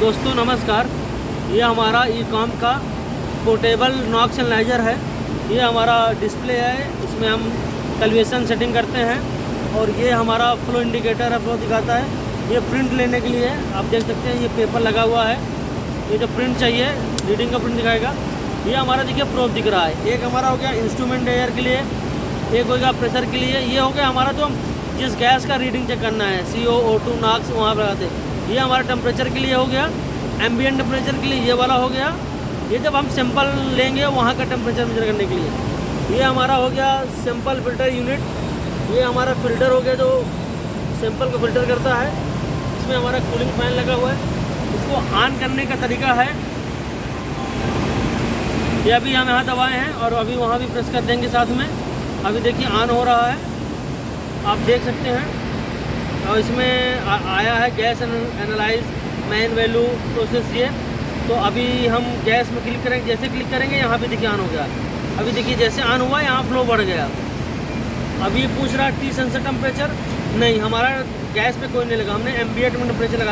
दोस्तों नमस्कार। ये हमारा ईकॉम का पोर्टेबल नॉक्स एनालाइजर है। ये हमारा डिस्प्ले है, इसमें हम कैलिब्रेशन सेटिंग करते हैं और ये हमारा फ्लो इंडिकेटर है, फ्लो दिखाता है। ये प्रिंट लेने के लिए आप देख सकते हैं, ये पेपर लगा हुआ है। ये जो प्रिंट चाहिए, रीडिंग का प्रिंट दिखाएगा। ये हमारा देखिए प्रोब दिख रहा है। एक हमारा हो गया इंस्ट्रूमेंट एयर के लिए, एक हो गया प्रेशर के लिए। ये हो गया हमारा जो जिस गैस का रीडिंग चेक करना है, CO, O2, नॉक्स वहाँ पर लगाते हैं। ये हमारा टेम्परेचर के लिए हो गया, एम्बिएंट टेम्परेचर के लिए ये वाला हो गया। ये जब हम सैंपल लेंगे वहाँ का टेम्परेचर मेजर करने के लिए। ये हमारा हो गया सैंपल फिल्टर यूनिट। ये हमारा फिल्टर हो गया जो सैंपल को फिल्टर करता है। इसमें हमारा कूलिंग फैन लगा हुआ है। इसको ऑन करने का तरीका है, ये अभी हम यहाँ दबाए हैं और अभी वहाँ भी प्रेस कर देंगे साथ में। अभी देखिए ऑन हो रहा है, आप देख सकते हैं। और इसमें आया है gas analyse man value process. ये तो अभी हम गैस में क्लिक करेंगे, जैसे क्लिक करेंगे यहाँ पे देखिए ऑन हो गया। अभी देखिए जैसे ऑन हुआ यहाँ फ्लो बढ़ गया। अभी पूछ रहा है टी सेंसर टेम्परेचर, नहीं हमारा गैस पे कोई नहीं लगा, हमने एम्बिएंट टेम्परेचर लगा।